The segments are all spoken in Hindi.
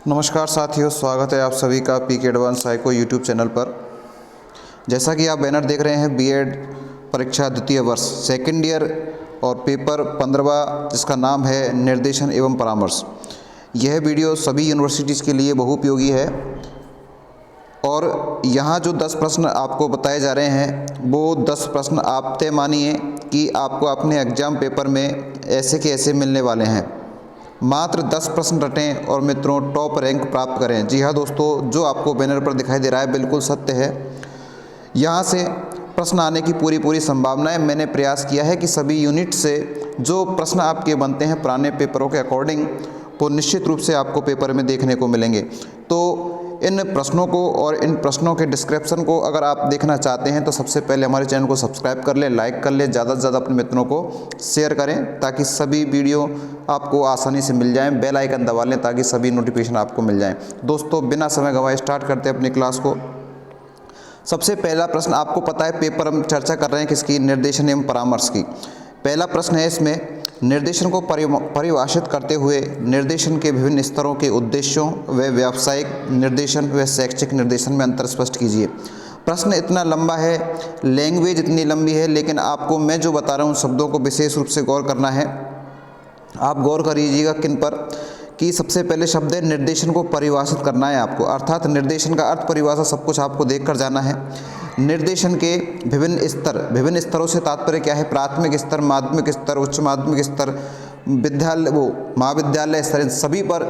नमस्कार साथियों, स्वागत है आप सभी का पीके एडवांस साइको यूट्यूब चैनल पर। जैसा कि आप बैनर देख रहे हैं, बीएड परीक्षा द्वितीय वर्ष सेकंड ईयर और पेपर 15वां, जिसका नाम है निर्देशन एवं परामर्श। यह वीडियो सभी यूनिवर्सिटीज़ के लिए बहुउपयोगी है और यहाँ जो 10 प्रश्न आपको बताए जा रहे हैं वो 10 प्रश्न आप तय मानिए कि आपको अपने एग्ज़ाम पेपर में ऐसे के ऐसे मिलने वाले हैं। मात्र 10 प्रश्न रटें और मित्रों टॉप रैंक प्राप्त करें। जी हाँ दोस्तों, जो आपको बैनर पर दिखाई दे रहा है बिल्कुल सत्य है। यहाँ से प्रश्न आने की पूरी संभावना है। मैंने प्रयास किया है कि सभी यूनिट से जो प्रश्न आपके बनते हैं पुराने पेपरों के अकॉर्डिंग, वो निश्चित रूप से आपको पेपर में देखने को मिलेंगे। तो इन प्रश्नों को और इन प्रश्नों के डिस्क्रिप्शन को अगर आप देखना चाहते हैं तो सबसे पहले हमारे चैनल को सब्सक्राइब कर लें, लाइक कर लें, ज़्यादा से ज़्यादा अपने मित्रों को शेयर करें ताकि सभी वीडियो आपको आसानी से मिल जाएं। बेल आइकन दबा लें ताकि सभी नोटिफिकेशन आपको मिल जाएं। दोस्तों, बिना समय गंवाए स्टार्ट करते हैं अपनी क्लास को। सबसे पहला प्रश्न, आपको पता है पेपर हम चर्चा कर रहे हैं किसकी, निर्देशन एवं परामर्श की। पहला प्रश्न है इसमें, निर्देशन को परिभाषित करते हुए निर्देशन के विभिन्न स्तरों के उद्देश्यों व व्यावसायिक निर्देशन व शैक्षिक निर्देशन में अंतर स्पष्ट कीजिए। प्रश्न इतना लंबा है, लैंग्वेज इतनी लंबी है, लेकिन आपको मैं जो बता रहा हूँ शब्दों को विशेष रूप से गौर करना है। आप गौर करिएगा किन पर, कि सबसे पहले शब्द है निर्देशन को परिभाषित करना है आपको, अर्थात निर्देशन का अर्थ परिभाषा सब कुछ आपको देखकर जाना है। निर्देशन के विभिन्न स्तरों से तात्पर्य क्या है, प्राथमिक स्तर, माध्यमिक स्तर, उच्च माध्यमिक स्तर, विद्यालय महाविद्यालय स्तर, सभी पर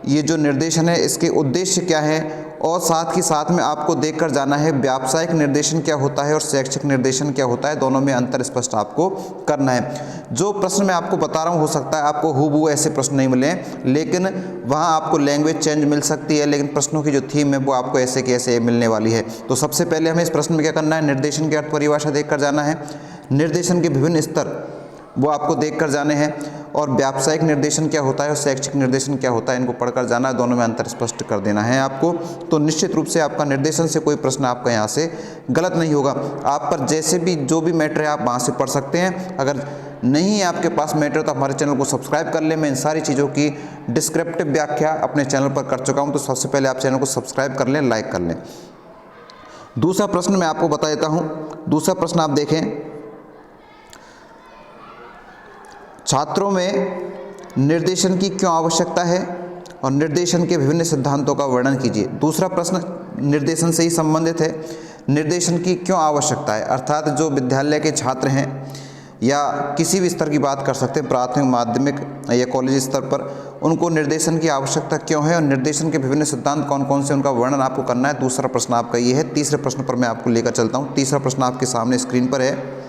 ये जो निर्देशन है इसके उद्देश्य क्या है, और साथ ही साथ में आपको देखकर जाना है व्यावसायिक निर्देशन क्या होता है और शैक्षिक निर्देशन क्या होता है, दोनों में अंतर स्पष्ट आपको करना है। जो प्रश्न मैं आपको बता रहा हूँ हो सकता है आपको हूबहू ऐसे प्रश्न नहीं मिले, लेकिन वहाँ आपको लैंग्वेज चेंज मिल सकती है, लेकिन प्रश्नों की जो थीम है वो आपको ऐसे के ऐसे मिलने वाली है। तो सबसे पहले हमें इस प्रश्न में क्या करना है, निर्देशन की अर्थ परिभाषा देखकर जाना है, निर्देशन के विभिन्न स्तर वो आपको देखकर जाने हैं, और व्यावसायिक निर्देशन क्या होता है और शैक्षिक निर्देशन क्या होता है इनको पढ़कर जाना है, दोनों में अंतर स्पष्ट कर देना है आपको। तो निश्चित रूप से आपका निर्देशन से कोई प्रश्न आपका यहाँ से गलत नहीं होगा। आप पर जैसे भी जो भी मैटर है आप वहाँ से पढ़ सकते हैं। अगर नहीं है आपके पास मैटर तो हमारे चैनल को सब्सक्राइब कर लें। मैं इन सारी चीज़ों की डिस्क्रिप्टिव व्याख्या अपने चैनल पर कर चुका हूँ, तो सबसे पहले आप चैनल को सब्सक्राइब कर लें, लाइक कर लें। दूसरा प्रश्न मैं आपको बता देता हूँ। दूसरा प्रश्न आप देखें, छात्रों में निर्देशन की क्यों आवश्यकता है और निर्देशन के विभिन्न सिद्धांतों का वर्णन कीजिए। दूसरा प्रश्न निर्देशन से ही संबंधित है, निर्देशन की क्यों आवश्यकता है, अर्थात जो विद्यालय के छात्र हैं या किसी भी स्तर की बात कर सकते हैं, प्राथमिक, माध्यमिक या कॉलेज स्तर पर, उनको निर्देशन की आवश्यकता क्यों है और निर्देशन के विभिन्न सिद्धांत कौन कौन से उनका वर्णन आपको करना है। दूसरा प्रश्न आपका ये है। तीसरे प्रश्न पर मैं आपको लेकर चलता हूँ। तीसरा प्रश्न आपके सामने स्क्रीन पर है।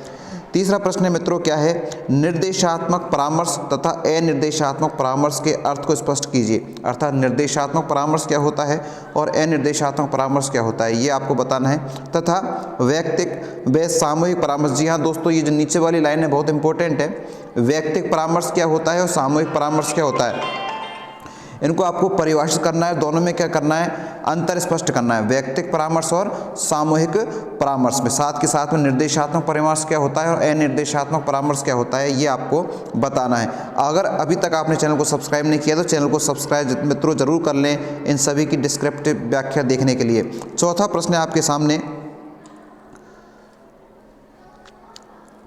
तीसरा प्रश्न मित्रों क्या है, निर्देशात्मक परामर्श तथा अनिर्देशात्मक परामर्श के अर्थ को स्पष्ट कीजिए। अर्थात निर्देशात्मक परामर्श क्या होता है और अनिर्देशात्मक परामर्श क्या होता है, ये आपको बताना है। तथा वैयक्तिक व सामूहिक परामर्श, जी हाँ दोस्तों, ये जो नीचे वाली लाइन है बहुत इंपॉर्टेंट है। वैयक्तिक परामर्श क्या होता है और सामूहिक परामर्श क्या होता है, इनको आपको परिभाषित करना है। दोनों में क्या करना है, अंतर स्पष्ट करना है, वैयक्तिक परामर्श और सामूहिक परामर्श में। साथ के साथ में निर्देशात्मक परामर्श क्या होता है और अनिर्देशात्मक परामर्श क्या होता है, ये आपको बताना है। अगर अभी तक आपने चैनल को सब्सक्राइब नहीं किया तो चैनल को सब्सक्राइब मित्रों जरूर कर लें इन सभी की डिस्क्रिप्टिव व्याख्या देखने के लिए। चौथा प्रश्न है आपके सामने,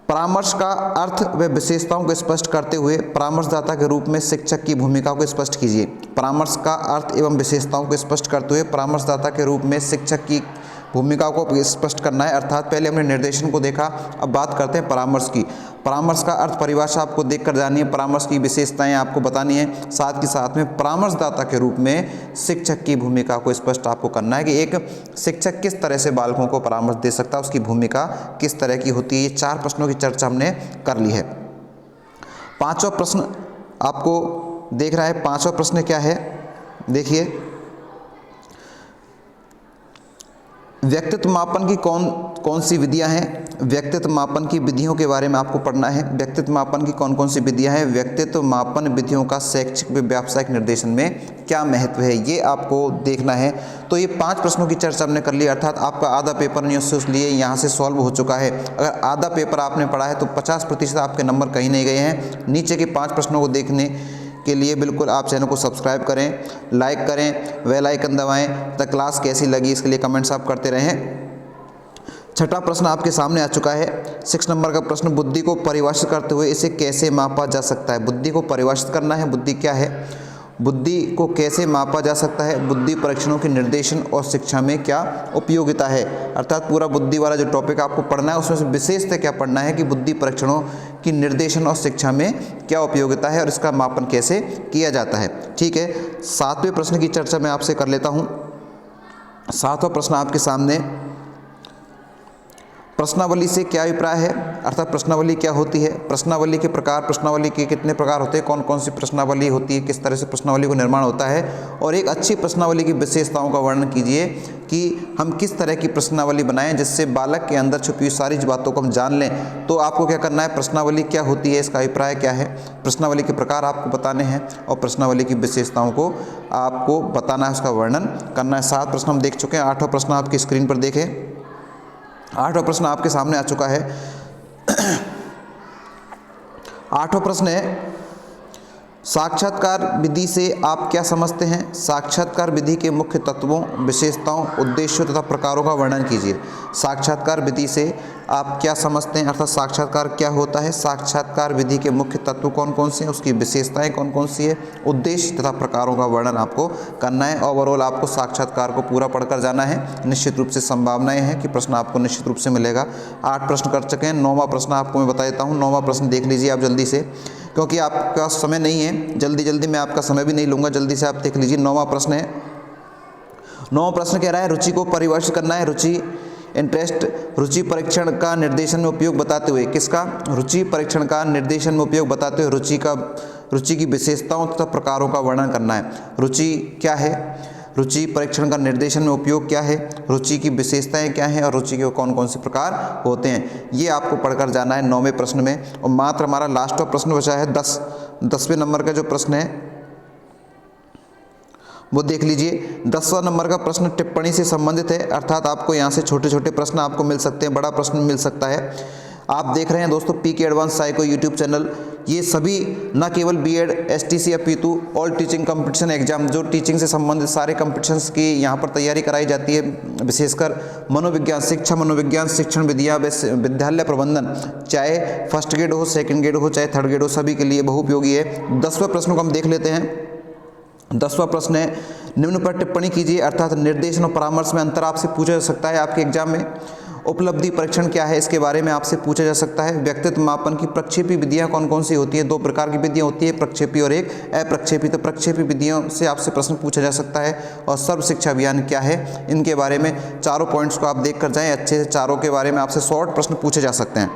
परामर्श का अर्थ व विशेषताओं को स्पष्ट करते हुए परामर्शदाता के रूप में शिक्षक की भूमिका को स्पष्ट कीजिए। परामर्श का अर्थ एवं विशेषताओं को स्पष्ट करते हुए परामर्शदाता के रूप में शिक्षक की भूमिका को स्पष्ट करना है। अर्थात पहले हमने निर्देशन को देखा, अब बात करते हैं परामर्श की। परामर्श का अर्थ परिभाषा आपको देखकर जानी है, परामर्श की विशेषताएं आपको बतानी है, साथ के साथ में परामर्शदाता के रूप में शिक्षक की भूमिका को स्पष्ट आपको करना है कि एक शिक्षक किस तरह से बालकों को परामर्श दे सकता है, उसकी भूमिका किस तरह की होती है। ये 4 प्रश्नों की चर्चा हमने कर ली है। पांचवा प्रश्न आपको देख रहा है, पांचवा प्रश्न क्या है, देखिए, व्यक्तित्व मापन की कौन सी विधियां हैं। व्यक्तित्व मापन की विधियों के बारे में आपको पढ़ना है। व्यक्तित्व मापन की कौन कौन सी विधियां हैं, व्यक्तित्व मापन विधियों का शैक्षिक व व्यावसायिक निर्देशन में क्या महत्व है, ये आपको देखना है। तो ये 5 प्रश्नों की चर्चा हमने कर ली, अर्थात आपका आधा पेपर न्यूज़ से इसलिए यहाँ से सॉल्व हो चुका है। अगर आधा पेपर आपने पढ़ा है तो 50% आपके नंबर कहीं नहीं गए हैं। नीचे के 5 प्रश्नों को देखने के लिए बिल्कुल आप चैनल को सब्सक्राइब करें, लाइक करें, बेल आइकन दबाएं तथा क्लास कैसी लगी इसके लिए कमेंट्स आप करते रहें। छठा प्रश्न आपके सामने आ चुका है। 6 नंबर का प्रश्न, बुद्धि को परिभाषित करते हुए इसे कैसे मापा जा सकता है। बुद्धि को परिभाषित करना है, बुद्धि क्या है, बुद्धि को कैसे मापा जा सकता है, बुद्धि परीक्षणों के निर्देशन और शिक्षा में क्या उपयोगिता है। अर्थात पूरा बुद्धि वाला जो टॉपिक आपको पढ़ना है उसमें से विशेषतः क्या पढ़ना है कि बुद्धि परीक्षणों की निर्देशन और शिक्षा में क्या उपयोगिता है और इसका मापन कैसे किया जाता है। ठीक है, 7वें प्रश्न की चर्चा मैं आपसे कर लेता हूँ। 7वां प्रश्न आपके सामने, प्रश्नावली से क्या अभिप्राय है, अर्थात प्रश्नावली क्या होती है, प्रश्नावली के प्रकार, प्रश्नावली के कितने प्रकार होते हैं, कौन कौन सी प्रश्नावली होती है, किस तरह से प्रश्नावली को निर्माण होता है, और एक अच्छी प्रश्नावली की विशेषताओं का वर्णन कीजिए कि हम किस तरह की प्रश्नावली बनाएं जिससे बालक के अंदर छुपी हुई सारी बातों को हम जान लें। तो आपको क्या करना है, प्रश्नावली क्या होती है, इसका अभिप्राय क्या है, प्रश्नावली के प्रकार आपको बताने हैं और प्रश्नावली की विशेषताओं को आपको बताना है, उसका वर्णन करना है। 7 प्रश्न हम देख चुके हैं। 8वां प्रश्न आपकी स्क्रीन पर देखें। 8वां प्रश्न आपके सामने आ चुका है। 8वां प्रश्न है, साक्षात्कार विधि से आप क्या समझते हैं। साक्षात्कार विधि के मुख्य तत्वों, विशेषताओं, उद्देश्यों तथा प्रकारों का वर्णन कीजिए। साक्षात्कार विधि से आप क्या समझते हैं, अर्थात साक्षात्कार क्या होता है, साक्षात्कार विधि के मुख्य तत्व कौन कौन से हैं, उसकी विशेषताएं कौन कौन सी है, उद्देश्य तथा प्रकारों का वर्णन आपको करना है। ओवरऑल आपको साक्षात्कार को पूरा पढ़कर जाना है। निश्चित रूप से संभावनाएं हैं कि प्रश्न आपको निश्चित रूप से मिलेगा। 8 प्रश्न कर चुके हैं। 9वां प्रश्न आपको मैं बता देता हूँ। 9वां प्रश्न देख लीजिए आप जल्दी से, क्योंकि आपका समय नहीं है, जल्दी मैं आपका समय भी नहीं लूँगा, जल्दी से आप देख लीजिए। 9वां प्रश्न है। 9वां प्रश्न कह रहा है, रुचि को परिभाषित करना है। रुचि, इंटरेस्ट, रुचि परीक्षण का निर्देशन में उपयोग बताते हुए, किसका, रुचि परीक्षण का निर्देशन में उपयोग बताते हुए रुचि की विशेषताओं तथा प्रकारों का वर्णन करना है। रुचि क्या है, रुचि परीक्षण का निर्देशन में उपयोग क्या है, रुचि की विशेषताएं क्या हैं और रुचि के कौन कौन से प्रकार होते हैं, ये आपको पढ़कर जाना है 9वें प्रश्न में। और मात्र हमारा लास्ट प्रश्न बचा है 10वें नंबर का जो प्रश्न है वो देख लीजिए। 10वां नंबर का प्रश्न टिप्पणी से संबंधित है, अर्थात आपको यहाँ से छोटे छोटे प्रश्न आपको मिल सकते हैं, बड़ा प्रश्न मिल सकता है। आप देख रहे हैं दोस्तों पीके एडवांस साइको यूट्यूब चैनल। ये सभी न केवल बीएड, एसटीसी, अपितु ऑल टीचिंग कंपटीशन एग्जाम, जो टीचिंग से संबंधित सारे कंपटीशंस की यहाँ पर तैयारी कराई जाती है, विशेषकर मनोविज्ञान, शिक्षा मनोविज्ञान, शिक्षण विधियाँ, विद्यालय प्रबंधन, चाहे फर्स्ट ग्रेड हो, सेकंड ग्रेड हो, चाहे थर्ड ग्रेड हो, सभी के लिए बहुउपयोगी है। 10वें प्रश्न को हम देख लेते हैं। 10वां प्रश्न है, निम्न पर टिप्पणी कीजिए, अर्थात निर्देशन और परामर्श में अंतर आपसे पूछा जा सकता है आपके एग्जाम में। उपलब्धि परीक्षण क्या है, इसके बारे में आपसे पूछा जा सकता है। व्यक्तित्व मापन की प्रक्षेपी विधियां कौन कौन सी होती है, 2 प्रकार की विधियां होती है, प्रक्षेपी और एक अप्रक्षेपी। तो प्रक्षेपी विधियों से आपसे प्रश्न पूछा जा सकता है। और सर्व शिक्षा अभियान क्या है, इनके बारे में चारों पॉइंट्स को आप देख कर जाएँ अच्छे से। चारों के बारे में आपसे शॉर्ट प्रश्न पूछे जा सकते हैं,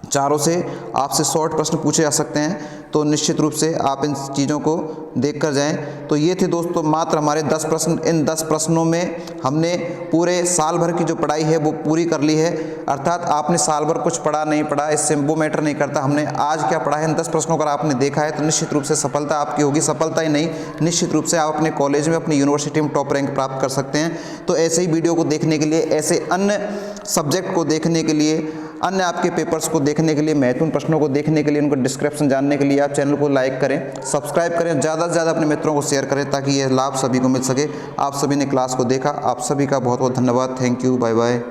चारों से आपसे शॉर्ट प्रश्न पूछे जा सकते हैं। तो निश्चित रूप से आप इन चीज़ों को देख कर जाएँ। तो ये थे दोस्तों मात्र हमारे 10 प्रश्न। इन 10 प्रश्नों में हमने पूरे साल भर की जो पढ़ाई है वो पूरी कर ली है। अर्थात आपने साल भर कुछ पढ़ा नहीं पढ़ा इससे वो मैटर नहीं करता, हमने आज क्या पढ़ा है इन 10 प्रश्नों को आपने देखा है तो निश्चित रूप से सफलता आपकी होगी। सफलता ही नहीं, निश्चित रूप से आप अपने कॉलेज में, अपनी यूनिवर्सिटी में टॉप रैंक प्राप्त कर सकते हैं। तो ऐसे ही वीडियो को देखने के लिए, ऐसे अन्य सब्जेक्ट को देखने के लिए, अन्य आपके पेपर्स को देखने के लिए, महत्वपूर्ण प्रश्नों को देखने के लिए, उनको डिस्क्रिप्शन जानने के लिए आप चैनल को लाइक करें, सब्सक्राइब करें, ज़्यादा से ज़्यादा अपने मित्रों को शेयर करें ताकि यह लाभ सभी को मिल सके। आप सभी ने क्लास को देखा, आप सभी का बहुत बहुत धन्यवाद। Thank you, bye bye.